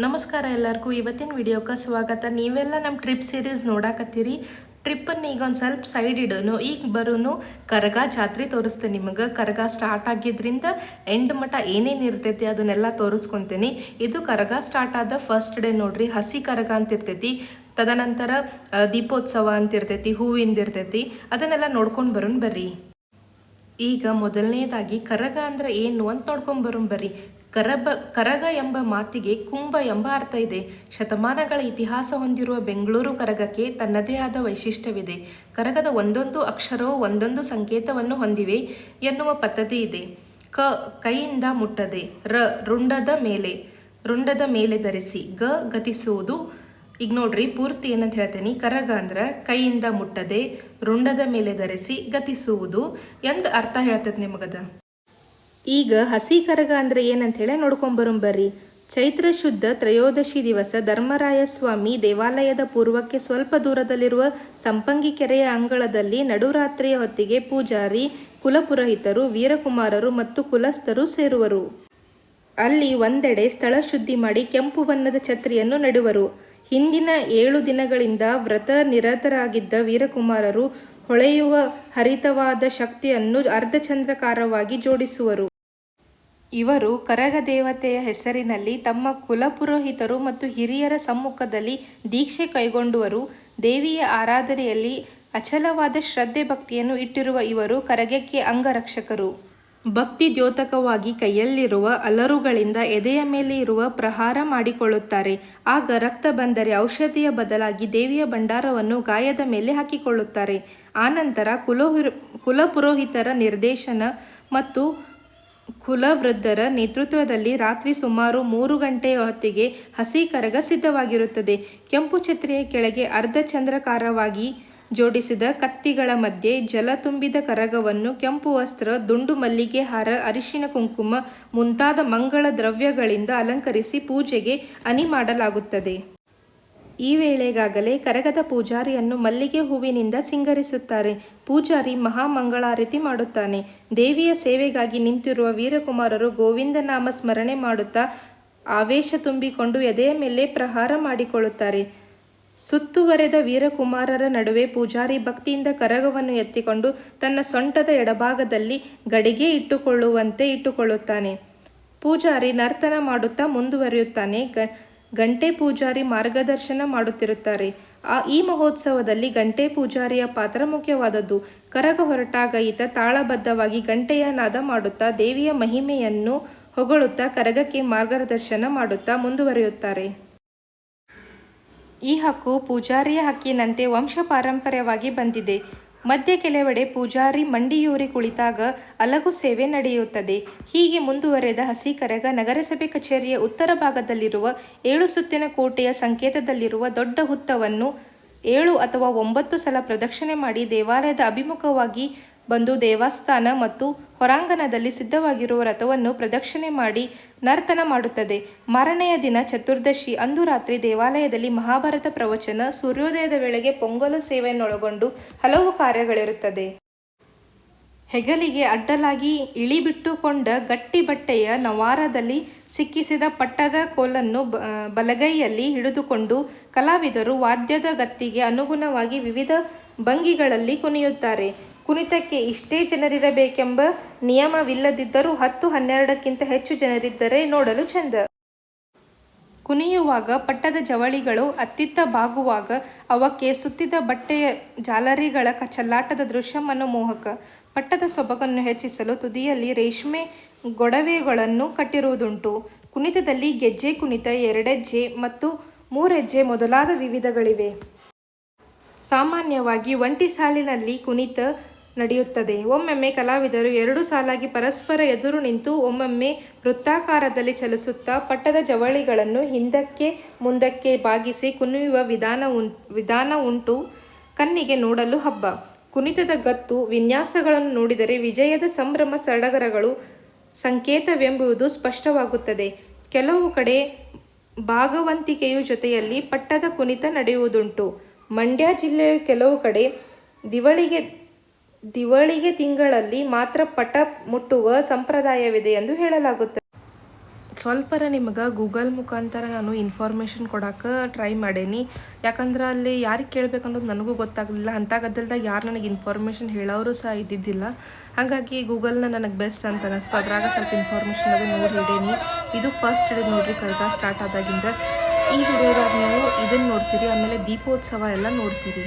ನಮಸ್ಕಾರ ಎಲ್ಲರಿಗೂ. ಇವತ್ತಿನ ವಿಡಿಯೋಕ್ಕೆ ಸ್ವಾಗತ. ನೀವೆಲ್ಲ ನಮ್ಮ ಟ್ರಿಪ್ ಸೀರೀಸ್ ನೋಡಾಕತ್ತೀರಿ. ಟ್ರಿಪ್ಪನ್ನು ಈಗ ಒಂದು ಸ್ವಲ್ಪ ಸೈಡ್ ಇಡೋನು. ಈಗ ಬರೋನು ಕರಗ ಜಾತ್ರೆ ತೋರಿಸ್ತೇನೆ ನಿಮಗೆ. ಕರಗ ಸ್ಟಾರ್ಟ್ ಆಗಿದ್ರಿಂದ ಎಂಡ್ ಮಟ್ಟ ಏನೇನು ಇರ್ತೈತಿ ಅದನ್ನೆಲ್ಲ ತೋರಿಸ್ಕೊತೀನಿ. ಇದು ಕರಗ ಸ್ಟಾರ್ಟ್ ಆದ ಫಸ್ಟ್ ಡೇ ನೋಡ್ರಿ. ಹಸಿ ಕರಗ ಅಂತ ಇರ್ತೈತಿ. ತದನಂತರ ದೀಪೋತ್ಸವ ಅಂತ ಇರ್ತೈತಿ, ಹೂವಿಂದ ಇರ್ತೈತಿ. ಅದನ್ನೆಲ್ಲ ನೋಡ್ಕೊಂಡು ಬರೋಣ ಬರ್ರಿ. ಈಗ ಮೊದಲನೇದಾಗಿ ಕರಗ ಅಂದ್ರೆ ಏನು ಅಂತ ನೋಡ್ಕೊಂಡು ಬರೋಣ ಬರ್ರಿ. ಕರಗ ಎಂಬ ಮಾತಿಗೆ ಕುಂಭ ಎಂಬ ಅರ್ಥ ಇದೆ. ಶತಮಾನಗಳ ಇತಿಹಾಸ ಹೊಂದಿರುವ ಬೆಂಗಳೂರು ಕರಗಕ್ಕೆ ತನ್ನದೇ ಆದ ವೈಶಿಷ್ಟ್ಯವಿದೆ. ಕರಗದ ಒಂದೊಂದು ಅಕ್ಷರವು ಒಂದೊಂದು ಸಂಕೇತವನ್ನು ಹೊಂದಿವೆ ಎನ್ನುವ ಪದ್ಧತಿ ಇದೆ. ಕೈಯಿಂದ ಮುಟ್ಟದೆ, ರುಂಡದ ಮೇಲೆ ಧರಿಸಿ, ಗತಿಸುವುದು. ಈಗ ನೋಡ್ರಿ, ಪೂರ್ತಿ ಏನಂತ ಹೇಳ್ತೇನೆ. ಕರಗ ಅಂದ್ರೆ ಕೈಯಿಂದ ಮುಟ್ಟದೆ, ರುಂಡದ ಮೇಲೆ ಧರಿಸಿ, ಗತಿಸುವುದು ಎಂದು ಅರ್ಥ ಹೇಳ್ತದೆ ನಿಮಗದ. ಈಗ ಹಸಿ ಕರಗ ಅಂದ್ರೆ ಏನಂತ ಹೇಳಿ ನೋಡ್ಕೊಂಬರೋಣ ಬರ್ರಿ. ಚೈತ್ರ ಶುದ್ಧ ತ್ರಯೋದಶಿ ದಿವಸ ಧರ್ಮರಾಯ ಸ್ವಾಮಿ ದೇವಾಲಯದ ಪೂರ್ವಕ್ಕೆ ಸ್ವಲ್ಪ ದೂರದಲ್ಲಿರುವ ಸಂಪಂಗಿ ಕೆರೆಯ ಅಂಗಳದಲ್ಲಿ ನಡುರಾತ್ರಿಯ ಹೊತ್ತಿಗೆ ಪೂಜಾರಿ, ಕುಲಪುರೋಹಿತರು, ವೀರಕುಮಾರರು ಮತ್ತು ಕುಲಸ್ಥರು ಸೇರುವರು. ಅಲ್ಲಿ ಒಂದೆಡೆ ಸ್ಥಳ ಶುದ್ಧಿ ಮಾಡಿ ಕೆಂಪು ಬಣ್ಣದ ಛತ್ರಿಯನ್ನು ನೆಡುವರು. ಹಿಂದಿನ 7 ದಿನಗಳಿಂದ ವ್ರತ ನಿರತರಾಗಿದ್ದ ವೀರಕುಮಾರರು ಹೊಳೆಯುವ ಹರಿತವಾದ ಶಕ್ತಿಯನ್ನು ಅರ್ಧಚಂದ್ರಕಾರವಾಗಿ ಜೋಡಿಸುವರು. ಇವರು ಕರಗ ದೇವತೆಯ ಹೆಸರಿನಲ್ಲಿ ತಮ್ಮ ಕುಲಪುರೋಹಿತರು ಮತ್ತು ಹಿರಿಯರ ಸಮ್ಮುಖದಲ್ಲಿ ದೀಕ್ಷೆ ಕೈಗೊಂಡವರು. ದೇವಿಯ ಆರಾಧನೆಯಲ್ಲಿ ಅಚಲವಾದ ಶ್ರದ್ಧೆ ಭಕ್ತಿಯನ್ನು ಇಟ್ಟಿರುವ ಇವರು ಕರಗಕ್ಕೆ ಅಂಗರಕ್ಷಕರು. ಭಕ್ತಿ ದ್ಯೋತಕವಾಗಿ ಕೈಯಲ್ಲಿರುವ ಅಲರುಗಳಿಂದ ಎದೆಯ ಮೇಲೆ ಇರುವ ಪ್ರಹಾರ ಮಾಡಿಕೊಳ್ಳುತ್ತಾರೆ. ಆಗ ರಕ್ತ ಬಂದರೆ ಔಷಧಿಯ ಬದಲಾಗಿ ದೇವಿಯ ಭಂಡಾರವನ್ನು ಗಾಯದ ಮೇಲೆ ಹಾಕಿಕೊಳ್ಳುತ್ತಾರೆ. ಆನಂತರ ಕುಲಪುರೋಹಿತರ ನಿರ್ದೇಶನ ಮತ್ತು ಕುಲವೃದ್ಧರ ನೇತೃತ್ವದಲ್ಲಿ ರಾತ್ರಿ ಸುಮಾರು 3 ಗಂಟೆಯ ಹೊತ್ತಿಗೆ ಹಸಿ ಕರಗ ಸಿದ್ಧವಾಗಿರುತ್ತದೆ. ಕೆಂಪು ಛತ್ರಿಯ ಕೆಳಗೆ ಅರ್ಧಚಂದ್ರಕಾರವಾಗಿ ಜೋಡಿಸಿದ ಕತ್ತಿಗಳ ಮಧ್ಯೆ ಜಲ ತುಂಬಿದ ಕರಗವನ್ನು ಕೆಂಪು ವಸ್ತ್ರ, ದುಂಡು ಮಲ್ಲಿಗೆ ಹಾರ, ಅರಿಶಿಣ ಕುಂಕುಮ ಮುಂತಾದ ಮಂಗಳ ದ್ರವ್ಯಗಳಿಂದ ಅಲಂಕರಿಸಿ ಪೂಜೆಗೆ ಅಣಿ ಮಾಡಲಾಗುತ್ತದೆ. ಈ ವೇಳೆಗಾಗಲೇ ಕರಗದ ಪೂಜಾರಿಯನ್ನು ಮಲ್ಲಿಗೆ ಹೂವಿನಿಂದ ಸಿಂಗರಿಸುತ್ತಾರೆ. ಪೂಜಾರಿ ಮಹಾಮಂಗಳಾರತಿ ಮಾಡುತ್ತಾನೆ. ದೇವಿಯ ಸೇವೆಗಾಗಿ ನಿಂತಿರುವ ವೀರಕುಮಾರರು ಗೋವಿಂದ ನಾಮ ಸ್ಮರಣೆ ಮಾಡುತ್ತಾ ಆವೇಶ ತುಂಬಿಕೊಂಡು ಎದೆಯ ಮೇಲೆ ಪ್ರಹಾರ ಮಾಡಿಕೊಳ್ಳುತ್ತಾರೆ. ಸುತ್ತುವರೆದ ವೀರಕುಮಾರರ ನಡುವೆ ಪೂಜಾರಿ ಭಕ್ತಿಯಿಂದ ಕರಗವನ್ನು ಎತ್ತಿಕೊಂಡು ತನ್ನ ಸೊಂಟದ ಎಡಭಾಗದಲ್ಲಿ ಗಡಿಗೆ ಇಟ್ಟುಕೊಳ್ಳುತ್ತಾನೆ. ಪೂಜಾರಿ ನರ್ತನ ಮಾಡುತ್ತಾ ಮುಂದುವರಿಯುತ್ತಾನೆ. ಗಂಟೆ ಪೂಜಾರಿ ಮಾರ್ಗದರ್ಶನ ಮಾಡುತ್ತಿರುತ್ತಾರೆ. ಈ ಮಹೋತ್ಸವದಲ್ಲಿ ಗಂಟೆ ಪೂಜಾರಿಯ ಪಾತ್ರ ಮುಖ್ಯವಾದದ್ದು. ಕರಗ ಹೊರಟಾಗ ಈತ ತಾಳಬದ್ಧವಾಗಿ ಗಂಟೆಯ ನಾದ ಮಾಡುತ್ತಾ ದೇವಿಯ ಮಹಿಮೆಯನ್ನು ಹೊಗಳುತ್ತಾ ಕರಗಕ್ಕೆ ಮಾರ್ಗದರ್ಶನ ಮಾಡುತ್ತಾ ಮುಂದುವರಿಯುತ್ತಾರೆ. ಈ ಹಕ್ಕು ಪೂಜಾರಿಯ ಹಕ್ಕಿನಂತೆ ವಂಶ ಪಾರಂಪರ್ಯವಾಗಿ ಬಂದಿದೆ. ಮಧ್ಯ ಕೆಲವೆಡೆ ಪೂಜಾರಿ ಮಂಡಿಯೂರಿ ಕುಳಿತಾಗ ಅಲಗು ಸೇವೆ ನಡೆಯುತ್ತದೆ. ಹೀಗೆ ಮುಂದುವರೆದ ಹಸಿ ಕರಗ ನಗರಸಭೆ ಕಚೇರಿಯ ಉತ್ತರ ಭಾಗದಲ್ಲಿರುವ 7 ಸುತ್ತಿನ ಕೋಟೆಯ ಸಂಕೇತದಲ್ಲಿರುವ ದೊಡ್ಡ ಹುತ್ತವನ್ನು 7 ಅಥವಾ 9 ಸಲ ಪ್ರದಕ್ಷಿಣೆ ಮಾಡಿ ದೇವಾಲಯದ ಅಭಿಮುಖವಾಗಿ ಬಂದು ದೇವಸ್ಥಾನ ಮತ್ತು ಹೊರಾಂಗಣದಲ್ಲಿ ಸಿದ್ಧವಾಗಿರುವ ರಥವನ್ನು ಪ್ರದಕ್ಷಿಣೆ ಮಾಡಿ ನರ್ತನ ಮಾಡುತ್ತದೆ. ಮಾರನೆಯ ದಿನ ಚತುರ್ದಶಿ ಅಂದು ರಾತ್ರಿ ದೇವಾಲಯದಲ್ಲಿ ಮಹಾಭಾರತ ಪ್ರವಚನ, ಸೂರ್ಯೋದಯದ ವೇಳೆಗೆ ಪೊಂಗಲು ಸೇವೆಯನ್ನೊಳಗೊಂಡು ಹಲವು ಕಾರ್ಯಗಳಿರುತ್ತದೆ. ಹೆಗಲಿಗೆ ಅಡ್ಡಲಾಗಿ ಇಳಿಬಿಟ್ಟುಕೊಂಡ ಗಟ್ಟಿ ಬಟ್ಟೆಯ ನವಾರದಲ್ಲಿ ಸಿಕ್ಕಿಸಿದ ಪಟ್ಟದ ಕೋಲನ್ನು ಬಲಗೈಯಲ್ಲಿ ಹಿಡಿದುಕೊಂಡು ಕಲಾವಿದರು ವಾದ್ಯದ ಗತ್ತಿಗೆ ಅನುಗುಣವಾಗಿ ವಿವಿಧ ಭಂಗಿಗಳಲ್ಲಿ ಕುಣಿಯುತ್ತಾರೆ. ಕುಣಿತಕ್ಕೆ ಇಷ್ಟೇ ಜನರಿರಬೇಕೆಂಬ ನಿಯಮವಿಲ್ಲದಿದ್ದರೂ 10-12ಕ್ಕಿಂತ ಹೆಚ್ಚು ಜನರಿದ್ದರೆ ನೋಡಲು ಚೆಂದ. ಕುಣಿಯುವಾಗ ಪಟ್ಟದ ಜವಳಿಗಳು ಅತ್ತಿತ್ತ ಬಾಗುವಾಗ ಅವಕ್ಕೆ ಸುತ್ತಿದ ಬಟ್ಟೆಯ ಜಾಲರಿಗಳ ಚೆಲ್ಲಾಟದ ದೃಶ್ಯ ಮನಮೋಹಕ. ಪಟ್ಟದ ಸೊಬಗನ್ನು ಹೆಚ್ಚಿಸಲು ತುದಿಯಲ್ಲಿ ರೇಷ್ಮೆ ಗೊಡವೆಗಳನ್ನು ಕಟ್ಟಿರುವುದುಂಟು. ಕುಣಿತದಲ್ಲಿ ಗೆಜ್ಜೆ ಕುಣಿತ, 2 ಹೆಜ್ಜೆ ಮತ್ತು 3 ಹೆಜ್ಜೆ ಮೊದಲಾದ ವಿವಿಧಗಳಿವೆ. ಸಾಮಾನ್ಯವಾಗಿ ಒಂಟಿ ಸಾಲಿನಲ್ಲಿ ಕುಣಿತ ನಡೆಯುತ್ತದೆ. ಒಮ್ಮೊಮ್ಮೆ ಕಲಾವಿದರು 2 ಸಾಲಾಗಿ ಪರಸ್ಪರ ಎದುರು ನಿಂತು ಒಮ್ಮೊಮ್ಮೆ ವೃತ್ತಾಕಾರದಲ್ಲಿ ಚಲಿಸುತ್ತಾ ಪಟ್ಟದ ಜವಳಿಗಳನ್ನು ಹಿಂದಕ್ಕೆ ಮುಂದಕ್ಕೆ ಬಾಗಿಸಿ ಕುಣಿಯುವ ವಿಧಾನ ಉಂಟು. ಕಣ್ಣಿಗೆ ನೋಡಲು ಹಬ್ಬ. ಕುಣಿತದ ಗತ್ತು ವಿನ್ಯಾಸಗಳನ್ನು ನೋಡಿದರೆ ವಿಜಯದ ಸಂಭ್ರಮ ಸಡಗರಗಳು ಸಂಕೇತವೆಂಬುದು ಸ್ಪಷ್ಟವಾಗುತ್ತದೆ. ಕೆಲವು ಕಡೆ ಭಾಗವಂತಿಕೆಯ ಜೊತೆಯಲ್ಲಿ ಪಟ್ಟದ ಕುಣಿತ ನಡೆಯುವುದುಂಟು. ಮಂಡ್ಯ ಜಿಲ್ಲೆಯ ಕೆಲವು ಕಡೆ ದಿವಳಿಗೆ ತಿಂಗಳಲ್ಲಿ ಮಾತ್ರ ಪಟ ಮುಟ್ಟುವ ಸಂಪ್ರದಾಯವಿದೆ ಎಂದು ಹೇಳಲಾಗುತ್ತದೆ. ಸ್ವಲ್ಪರ ನಿಮಗೆ ಗೂಗಲ್ ಮುಖಾಂತರ ನಾನು ಇನ್ಫಾರ್ಮೇಷನ್ ಕೊಡೋಕೆ ಟ್ರೈ ಮಾಡೇನಿ. ಯಾಕಂದ್ರೆ ಅಲ್ಲಿ ಯಾರಿಗೆ ಕೇಳಬೇಕನ್ನೋದು ನನಗೂ ಗೊತ್ತಾಗಲಿಲ್ಲ. ಅಂಥ ಗದ್ದಲ್ದಾಗ ಯಾರು ನನಗೆ ಇನ್ಫಾರ್ಮೇಷನ್ ಹೇಳೋರು ಸಹ ಇದ್ದಿದ್ದಿಲ್ಲ. ಹಾಗಾಗಿ ಗೂಗಲ್ನ ನನಗೆ ಬೆಸ್ಟ್ ಅಂತ ಅನಿಸ್ತು. ಅದ್ರಾಗ ಸ್ವಲ್ಪ ಇನ್ಫಾರ್ಮೇಷನ್ ಅದು ನೋಡಿ ಹಿಡೀನಿ. ಇದು ಫಸ್ಟ್ ಡೇ ನೋಡ್ರಿ ಕರ್ಗ ಸ್ಟಾರ್ಟ್ ಆದಾಗಿಂದ. ಈ ವಿಡಿಯೋದಾಗ ನೀವು ಇದನ್ನು ನೋಡ್ತೀರಿ, ಆಮೇಲೆ ದೀಪೋತ್ಸವ ಎಲ್ಲ ನೋಡ್ತೀರಿ.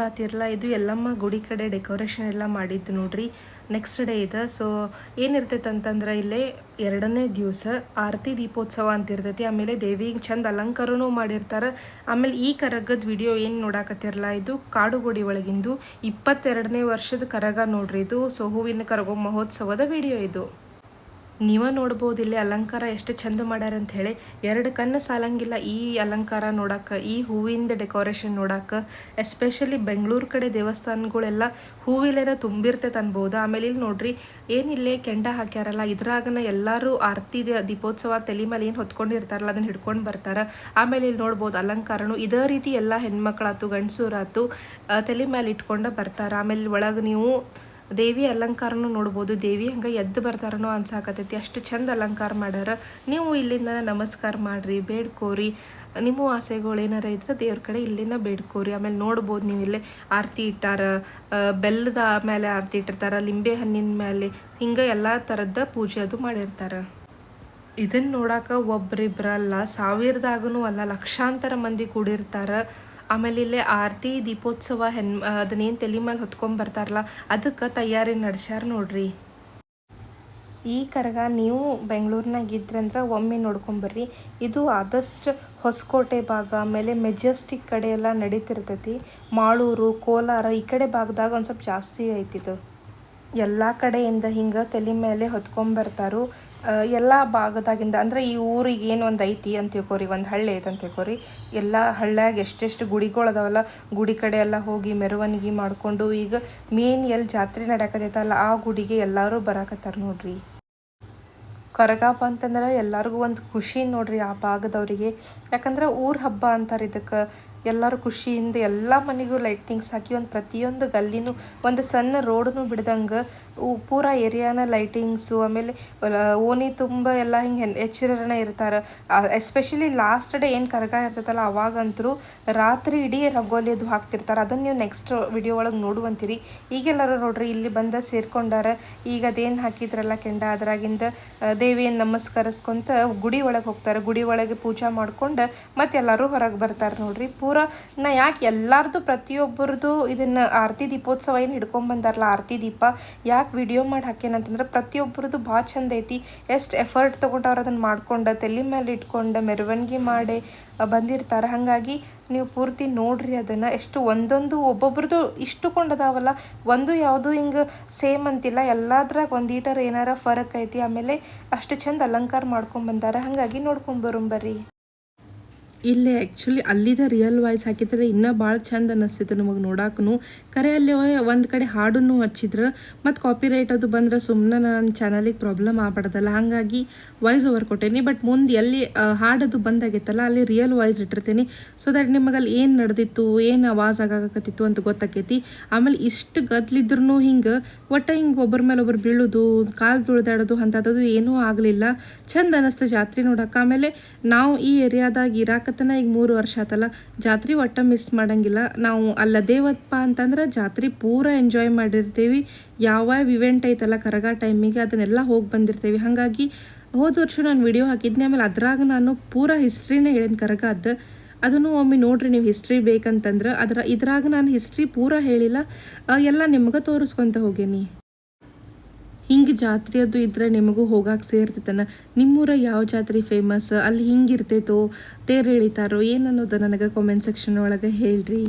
ನೋಡತ್ತಿರಲ್ಲ ಇದು ಎಲ್ಲಮ್ಮ ಗುಡಿ ಕಡೆ ಡೆಕೋರೇಷನ್ ಎಲ್ಲ ಮಾಡಿದ್ದು ನೋಡ್ರಿ. ನೆಕ್ಸ್ಟ್ ಡೇ ಇದೆ. ಸೊ ಏನಿರ್ತೈತೆ ಅಂತಂದ್ರೆ ಇಲ್ಲೇ 2ನೇ ದಿವಸ ಆರತಿ ದೀಪೋತ್ಸವ ಅಂತ ಇರ್ತೈತಿ. ಆಮೇಲೆ ದೇವಿಗೆ ಚಂದ ಅಲಂಕಾರನೂ ಮಾಡಿರ್ತಾರೆ. ಆಮೇಲೆ ಈ ಕರಗದ ವಿಡಿಯೋ ಏನು ನೋಡಾಕತ್ತಿರಲ್ಲ ಇದು ಕಾಡುಗೋಡಿ ಒಳಗಿಂದು 22ನೇ ವರ್ಷದ ಕರಗ ನೋಡ್ರಿ ಇದು. ಸೊ ಹೂವಿನ ಕರಗೋ ಮಹೋತ್ಸವದ ವಿಡಿಯೋ ಇದು. ನೀವೇ ನೋಡ್ಬೋದು ಇಲ್ಲಿ ಅಲಂಕಾರ ಎಷ್ಟು ಚಂದ ಮಾಡ್ಯಾರ ಅಂತ ಹೇಳಿ. 2 ಕಣ್ಣು ಸಾಲಂಗಿಲ್ಲ ಈ ಅಲಂಕಾರ ನೋಡಕ್ಕೆ, ಈ ಹೂವಿಂದ ಡೆಕೋರೇಷನ್ ನೋಡಕ್ಕೆ. ಎಸ್ಪೆಷಲಿ ಬೆಂಗಳೂರು ಕಡೆ ದೇವಸ್ಥಾನಗಳೆಲ್ಲ ಹೂವಿಲೇನ ತುಂಬಿರ್ತೈತೆ ಅನ್ಬೋದು. ಆಮೇಲೆ ಇಲ್ಲಿ ನೋಡ್ರಿ ಏನಿಲ್ಲೇ ಕೆಂಡ ಹಾಕ್ಯಾರಲ್ಲ, ಇದ್ರಾಗನ ಎಲ್ಲರೂ ಆರತಿ ದೀಪೋತ್ಸವ ತಲೆ ಮೇಲೆ ಏನು ಹೊತ್ಕೊಂಡಿರ್ತಾರಲ್ಲ ಅದನ್ನ ಹಿಡ್ಕೊಂಡು ಬರ್ತಾರೆ. ಆಮೇಲೆ ಇಲ್ಲಿ ನೋಡ್ಬೋದು ಅಲಂಕಾರನು ಇದೇ ರೀತಿ ಎಲ್ಲ ಹೆಣ್ಮಕ್ಳಾತು ಗಂಡಸೂರಾತು ತಲೆ ಮೇಲೆ ಇಟ್ಕೊಂಡು ಬರ್ತಾರೆ. ಆಮೇಲೆ ಒಳಗೆ ನೀವು ದೇವಿ ಅಲಂಕಾರನೂ ನೋಡ್ಬೋದು. ದೇವಿ ಹಂಗೆ ಎದ್ದು ಬರ್ತಾರನೋ ಅನ್ಸಾಕತ್ತೈತಿ, ಅಷ್ಟು ಚಂದ ಅಲಂಕಾರ ಮಾಡ್ಯಾರ. ನೀವು ಇಲ್ಲಿಂದ ನಮಸ್ಕಾರ ಮಾಡ್ರಿ, ಬೇಡ್ಕೋರಿ. ನಿಮ್ಮ ಆಸೆಗಳು ಏನಾರ ಇದ್ರೆ ದೇವ್ರ ಕಡೆ ಇಲ್ಲಿಂದ ಬೇಡ್ಕೋರಿ. ಆಮೇಲೆ ನೋಡ್ಬೋದು ನೀವು ಇಲ್ಲೇ ಆರತಿ ಇಟ್ಟಾರ, ಬೆಲ್ಲದ ಮೇಲೆ ಆರತಿ ಇಟ್ಟಿರ್ತಾರ, ಲಿಂಬೆ ಹಣ್ಣಿನ ಮೇಲೆ, ಹಿಂಗೆ ಎಲ್ಲ ಥರದ ಪೂಜೆ ಅದು ಮಾಡಿರ್ತಾರೆ. ಇದನ್ನ ನೋಡಾಕ ಒಬ್ರಿಬ್ರಲ್ಲ, ಸಾವಿರದಾಗೂ ಅಲ್ಲ, ಲಕ್ಷಾಂತರ ಮಂದಿ ಕೂಡಿರ್ತಾರೆ. ಆಮೇಲೆ ಇಲ್ಲೇ ಆರತಿ ದೀಪೋತ್ಸವ ಅದನ್ನೇನು ತಲೆ ಮೇಲೆ ಹೊತ್ಕೊಂಡ್ ಬರ್ತಾರಲ್ಲ ಅದಕ್ಕೆ ತಯಾರಿ ನಡೆಸ್ಯಾರ ನೋಡ್ರಿ. ಈ ಕರಗ ನೀವು ಬೆಂಗಳೂರಿನಾಗ ಇದ್ರಂದ್ರೆ ಒಮ್ಮೆ ನೋಡ್ಕೊಂಬರ್ರಿ. ಇದು ಆದಷ್ಟು ಹೊಸಕೋಟೆ ಭಾಗ, ಆಮೇಲೆ ಮೆಜೆಸ್ಟಿಕ್ ಕಡೆ ಎಲ್ಲ ನಡೀತಿರ್ತೈತಿ. ಮಾಳೂರು, ಕೋಲಾರ ಈ ಕಡೆ ಭಾಗದಾಗ ಒಂದು ಸ್ವಲ್ಪ ಜಾಸ್ತಿ ಐತಿದು. ಎಲ್ಲ ಕಡೆಯಿಂದ ಹಿಂಗೆ ತಲೆ ಮೇಲೆ ಹೊತ್ಕೊಂಬರ್ತಾರೋ. ಎಲ್ಲ ಭಾಗದಾಗಿಂದ ಅಂದರೆ ಈ ಊರಿಗೆ ಏನು ಒಂದು ಐತಿ ಅಂತ ತಿಳ್ಕೊರಿ, ಒಂದು ಹಳ್ಳಿ ಐತೆ ಅಂತ ತಿಳ್ಕೊರಿ. ಎಲ್ಲ ಹಳ್ಳಿಯಾಗ ಎಷ್ಟೆಷ್ಟು ಗುಡಿಗಳು ಅದಾವಲ್ಲ, ಗುಡಿ ಕಡೆ ಎಲ್ಲ ಹೋಗಿ ಮೆರವಣಿಗೆ ಮಾಡಿಕೊಂಡು ಈಗ ಮೇನ್ ಎಲ್ಲಿ ಜಾತ್ರೆ ನಡೆಯಕತ್ತೈತಲ್ಲ ಆ ಗುಡಿಗೆ ಎಲ್ಲರೂ ಬರಾಕತ್ತಾರ ನೋಡ್ರಿ. ಕರಗಪ್ಪ ಅಂತಂದ್ರೆ ಎಲ್ಲರಿಗೂ ಒಂದು ಖುಷಿ ನೋಡ್ರಿ ಆ ಭಾಗದವರಿಗೆ. ಯಾಕಂದ್ರೆ ಊರ ಹಬ್ಬ ಅಂತಾರೆ ಇದಕ್ಕೆ. ಎಲ್ಲರೂ ಖುಷಿಯಿಂದ ಎಲ್ಲ ಮನೆಗೂ ಲೈಟಿಂಗ್ಸ್ ಹಾಕಿ ಒಂದು ಪ್ರತಿಯೊಂದು ಗಲ್ಲಿನೂ ಒಂದು ಸಣ್ಣ ರೋಡನ್ನು ಬಿಡ್ದಂಗೆ ಪೂರ ಏರಿಯಾನ ಲೈಟಿಂಗ್ಸು, ಆಮೇಲೆ ಓಣಿ ತುಂಬ ಎಲ್ಲ ಹಿಂಗೆ ಎಚ್ಚರನೇ ಇರ್ತಾರೆ. ಎಸ್ಪೆಷಲಿ ಲಾಸ್ಟ್ ಡೇ ಏನು ಕರಗ ಇರ್ತೈತಲ್ಲ ಅವಾಗಂತರೂ ರಾತ್ರಿ ಇಡೀ ರಂಗೋಲಿ ಅದು ಹಾಕ್ತಿರ್ತಾರೆ. ಅದನ್ನು ನೀವು ನೆಕ್ಸ್ಟ್ ವಿಡಿಯೋ ಒಳಗೆ ನೋಡುವಂತೀರಿ. ಈಗೆಲ್ಲರೂ ನೋಡ್ರಿ ಇಲ್ಲಿ ಬಂದು ಸೇರ್ಕೊಂಡಾರ. ಈಗ ಅದೇನು ಹಾಕಿದ್ರಲ್ಲ ಕೆಂಡ ಅದ್ರಾಗಿಂದ ದೇವಿಯನ್ನು ನಮಸ್ಕರಿಸ್ಕೊಂತ ಗುಡಿ ಒಳಗೆ ಹೋಗ್ತಾರೆ. ಗುಡಿ ಒಳಗೆ ಪೂಜೆ ಮಾಡ್ಕೊಂಡು ಮತ್ತೆ ಎಲ್ಲರೂ ಹೊರಗೆ ಬರ್ತಾರೆ ನೋಡ್ರಿ. ನಾ ಯಾಕೆ ಎಲ್ಲಾರ್ದು ಪ್ರತಿಯೊಬ್ಬರದು ಇದನ್ನು ಆರತಿ ದೀಪೋತ್ಸವ ಏನು ಹಿಡ್ಕೊಂಬಂದಾರಲ್ಲ ಆರತಿ ದೀಪ ಯಾಕೆ ವಿಡಿಯೋ ಮಾಡಿ ಹಾಕೇನಂತಂದ್ರೆ ಪ್ರತಿಯೊಬ್ಬರದು ಭಾಳ ಚಂದ ಐತಿ. ಎಷ್ಟು ಎಫರ್ಟ್ ತೊಗೊಂಡವ್ರು ಅದನ್ನು ಮಾಡ್ಕೊಂಡು ತಲೆ ಮೇಲೆ ಇಟ್ಕೊಂಡು ಮೆರವಣಿಗೆ ಮಾಡಿ ಬಂದಿರ್ತಾರೆ. ಹಾಗಾಗಿ ನೀವು ಪೂರ್ತಿ ನೋಡ್ರಿ ಅದನ್ನು. ಎಷ್ಟು ಒಂದೊಂದು ಒಬ್ಬೊಬ್ರದ್ದು ಇಷ್ಟುಕೊಂಡದಾವಲ್ಲ, ಒಂದು ಯಾವುದು ಹಿಂಗೆ ಸೇಮ್ ಅಂತಿಲ್ಲ, ಎಲ್ಲದ್ರಾಗ ಒಂದೀಟರ ಏನಾರ ಫರಕ್ ಐತಿ. ಆಮೇಲೆ ಅಷ್ಟು ಚಂದ ಅಲಂಕಾರ ಮಾಡ್ಕೊಂಬಂದಾರ. ಹಾಗಾಗಿ ನೋಡ್ಕೊಂಬರುಂಬರ್ರಿ. ಇಲ್ಲೇ ಆ್ಯಕ್ಚುಲಿ ಅಲ್ಲಿದ ರಿಯಲ್ ವಾಯ್ಸ್ ಹಾಕಿದ್ರೆ ಇನ್ನೂ ಭಾಳ ಚಂದ ಅನ್ನಿಸ್ತಿತ್ತು ನಮಗೆ ನೋಡಾಕೂ. ಕರೆ ಅಲ್ಲಿ ಒಂದು ಕಡೆ ಹಾಡನ್ನು ಹಚ್ಚಿದ್ರೆ ಮತ್ತು ಕಾಪಿರೈಟ್ ಅದು ಬಂದ್ರೆ ಸುಮ್ಮನೆ ನನ್ನ ಚಾನಲಿಗೆ ಪ್ರಾಬ್ಲಮ್ ಆಗ್ಬಾರ್ದಲ್ಲ, ಹಾಗಾಗಿ ವಾಯ್ಸ್ ಓವರ್ ಕೊಟ್ಟೇನಿ. ಬಟ್ ಮುಂದೆ ಎಲ್ಲಿ ಹಾಡೋದು ಬಂದಾಗೈತಲ್ಲ ಅಲ್ಲಿ ರಿಯಲ್ ವಾಯ್ಸ್ ಇಟ್ಟಿರ್ತೀನಿ. ಸೊ ದಟ್ ನಿಮಗೆ ಅಲ್ಲಿ ಏನು ನಡೆದಿತ್ತು, ಏನು ಆವಾಜ್ ಆಗಾಕತ್ತಿತ್ತು ಅಂತ ಗೊತ್ತಾಕೈತಿ. ಆಮೇಲೆ ಇಷ್ಟು ಗದ್ಲಿದ್ರೂ ಹಿಂಗೆ ಒಟ್ಟು ಹಿಂಗೆ ಒಬ್ಬರ ಮೇಲೆ ಒಬ್ಬರು ಬೀಳೋದು, ಕಾಲು ತುಳಿದಾಡೋದು ಅಂಥದ್ದು ಏನೂ ಆಗಲಿಲ್ಲ. ಚಂದ ಅನ್ನಿಸ್ತು ಜಾತ್ರೆ ನೋಡೋಕೆ. ಆಮೇಲೆ ನಾವು ಈ ಏರಿಯಾದಾಗ ಇರಾಕತ್ತನ ಈಗ 3 ವರ್ಷ ಆತಲ್ಲ, ಜಾತ್ರೆ ಒಟ್ಟ ಮಿಸ್ ಮಾಡಂಗಿಲ್ಲ. ನಾವು ಅಲ್ಲದೇವಪ್ಪ ಅಂತಂದ್ರೆ ಜಾತ್ರೆ ಪೂರ ಎಂಜಾಯ್ ಮಾಡಿರ್ತೀವಿ. ಯಾವ ಇವೆಂಟ್ ಐತಲ್ಲ ಕರಗ ಟೈಮಿಗೆ ಅದನ್ನೆಲ್ಲ ಹೋಗಿ ಬಂದಿರ್ತೀವಿ. ಹಾಗಾಗಿ ಹೋದ ವರ್ಷ ನಾನು ವಿಡಿಯೋ ಹಾಕಿದ್ನಿ. ಆಮೇಲೆ ಅದ್ರಾಗ ನಾನು ಪೂರ ಹಿಸ್ಟ್ರಿನೇ ಹೇಳಿನ ಕರಗ ಅದನ್ನು ಒಮ್ಮೆ ನೋಡ್ರಿ ನೀವು. ಹಿಸ್ಟ್ರಿ ಬೇಕಂತಂದ್ರೆ ಇದ್ರಾಗ ನಾನು ಹಿಸ್ಟ್ರಿ ಪೂರ ಹೇಳಿಲ್ಲ, ಎಲ್ಲ ನಿಮ್ಗೆ ತೋರಿಸ್ಕೊತ ಹೋಗೇನಿ. ಹಿಂಗೆ ಜಾತ್ರೆ ಅದು ಇದ್ರೆ ನಿಮಗೂ ಹೋಗಕ್ಕೆ ಸೇರ್ತೈತನ. ನಿಮ್ಮೂರ ಯಾವ ಜಾತ್ರೆ ಫೇಮಸ್, ಅಲ್ಲಿ ಹಿಂಗಿರ್ತೈತೋ, ತೇರು ಎಳಿತಾರೋ ಏನನ್ನೋದು ನನಗೆ ಕಾಮೆಂಟ್ ಸೆಕ್ಷನ್ ಒಳಗೆ ಹೇಳ್ರಿ.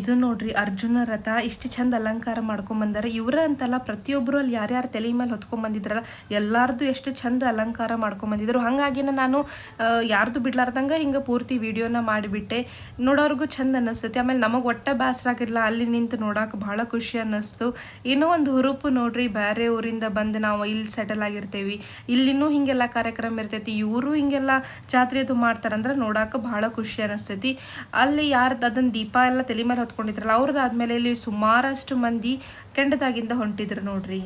ಇದು ನೋಡ್ರಿ ಅರ್ಜುನ ರಥ ಇಷ್ಟು ಚಂದ ಅಲಂಕಾರ ಮಾಡ್ಕೊಂಬಂದಾರೆ. ಇವರ ಅಂತಲ್ಲ, ಪ್ರತಿಯೊಬ್ಬರು ಅಲ್ಲಿ ಯಾರ್ಯಾರು ತಲೆ ಮೇಲೆ ಹೊತ್ಕೊಂಬಂದಿದ್ರಲ್ಲ ಎಲ್ಲಾರ್ದು ಎಷ್ಟು ಚಂದ ಅಲಂಕಾರ ಮಾಡ್ಕೊಂಬಂದಿದ್ರು. ಹಾಗಾಗಿನ ನಾನು ಯಾರ್ದು ಬಿಡ್ಲಾರ್ದಂಗೆ ಹಿಂಗೆ ಪೂರ್ತಿ ವಿಡಿಯೋನ ಮಾಡಿಬಿಟ್ಟೆ. ನೋಡೋರ್ಗೂ ಚಂದ ಅನ್ನಿಸ್ತೈತಿ. ಆಮೇಲೆ ನಮಗೆ ಒಟ್ಟ ಬೇಸರ ಆಗಿರಲಿಲ್ಲ, ಅಲ್ಲಿ ನಿಂತು ನೋಡೋಕೆ ಭಾಳ ಖುಷಿ ಅನ್ನಿಸ್ತು. ಏನೋ ಒಂದು ಹುರುಪು ನೋಡ್ರಿ, ಬೇರೆ ಊರಿಂದ ಬಂದು ನಾವು ಇಲ್ಲಿ ಸೆಟಲ್ ಆಗಿರ್ತೇವಿ, ಇಲ್ಲಿನೂ ಹಿಂಗೆಲ್ಲ ಕಾರ್ಯಕ್ರಮ ಇರ್ತೈತಿ, ಇವರು ಹಿಂಗೆಲ್ಲ ಜಾತ್ರೆ ಅದು ಮಾಡ್ತಾರಂದ್ರೆ ನೋಡೋಕೆ ಭಾಳ ಖುಷಿ ಅನ್ನಿಸ್ತೈತಿ. ಅಲ್ಲಿ ಯಾರ್ದು ಅದನ್ನ ದೀಪ ಎಲ್ಲ ತಲೆ ಮೇಲೆ ಹೊತ್ಕೊಂಡಿದ್ರಲ್ಲ ಅವ್ರದ್ದಾದ್ಮೇಲೆ ಇಲ್ಲಿ ಸುಮಾರಷ್ಟು ಮಂದಿ ಕೆಂಡದಾಗಿಂದ ಹೊಂಟಿದ್ರು ನೋಡ್ರಿ.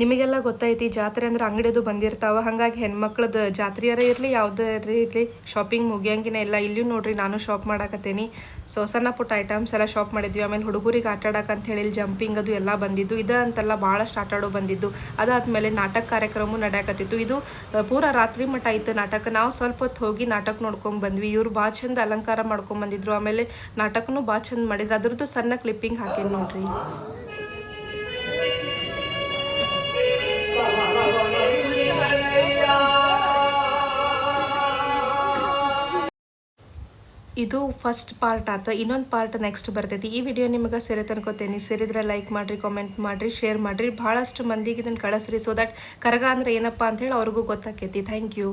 ನಿಮಗೆಲ್ಲ ಗೊತ್ತೈತಿ ಜಾತ್ರೆ ಅಂದ್ರೆ ಅಂಗಡಿದು ಬಂದಿರ್ತಾವ. ಹಾಗಾಗಿ ಹೆಣ್ಮಕ್ಳದ್ದು ಜಾತ್ರೆಯರ ಇರಲಿ ಯಾವುದೇ ಇರಲಿ ಶಾಪಿಂಗ್ ಮುಗಿಯಂಗಿನ ಇಲ್ಲ. ಇಲ್ಲಿಯೂ ನೋಡ್ರಿ ನಾನು ಶಾಪ್ ಮಾಡಾಕತ್ತೇನಿ. ಸೊ ಸಣ್ಣ ಪುಟ್ಟ ಐಟಮ್ಸ್ ಎಲ್ಲ ಶಾಪ್ ಮಾಡಿದ್ವಿ. ಆಮೇಲೆ ಹುಡುಗರಿಗೆ ಆಟ ಆಡಕ್ಕೆ ಅಂತ ಹೇಳಿ ಜಂಪಿಂಗ್ ಅದು ಎಲ್ಲ ಬಂದಿದ್ದು. ಇದಂತೆಲ್ಲ ಭಾಳಷ್ಟು ಆಟ ಆಡೋ ಬಂದಿದ್ದು. ಅದಾದಮೇಲೆ ನಾಟಕ ಕಾರ್ಯಕ್ರಮ ನಡೆಯಕತ್ತಿತ್ತು. ಇದು ಪೂರ ರಾತ್ರಿ ಮಟ್ಟ ಇತ್ತು ನಾಟಕ. ನಾವು ಸ್ವಲ್ಪ ಹೊತ್ತು ಹೋಗಿ ನಾಟಕ ನೋಡ್ಕೊಂಡು ಬಂದ್ವಿ. ಇವ್ರು ಭಾಳ ಚಂದ ಅಲಂಕಾರ ಮಾಡ್ಕೊಂಬಂದಿದ್ರು. ಆಮೇಲೆ ನಾಟಕನೂ ಭಾಳ ಚಂದ ಮಾಡಿದ್ರು. ಅದ್ರದ್ದು ಸಣ್ಣ ಕ್ಲಿಪ್ಪಿಂಗ್ ಹಾಕೇನಿ ನೋಡ್ರಿ. ಇದು ಫಸ್ಟ್ ಪಾರ್ಟ್ ಆತ. ಇನ್ನೊಂದು ಪಾರ್ಟ್ ನೆಕ್ಸ್ಟ್ ಬರ್ತೈತಿ. ಈ ವಿಡಿಯೋ ನಿಮಗೆ ಸೇರತ್ತೆ ಅನ್ಕೋತೇನೆ. ಸೇರಿದ್ರೆ ಲೈಕ್ ಮಾಡಿರಿ, ಕಾಮೆಂಟ್ ಮಾಡಿರಿ, ಶೇರ್ ಮಾಡಿರಿ, ಭಾಳಷ್ಟು ಮಂದಿಗೆ ಇದನ್ನು ಕಳಿಸ್ರಿ. ಸೊ ದಟ್ ಕರಗ ಅಂದ್ರೆ ಏನಪ್ಪ ಅಂತ ಹೇಳಿ ಅವ್ರಿಗೂ ಗೊತ್ತಾಕೈತಿ. Thank you.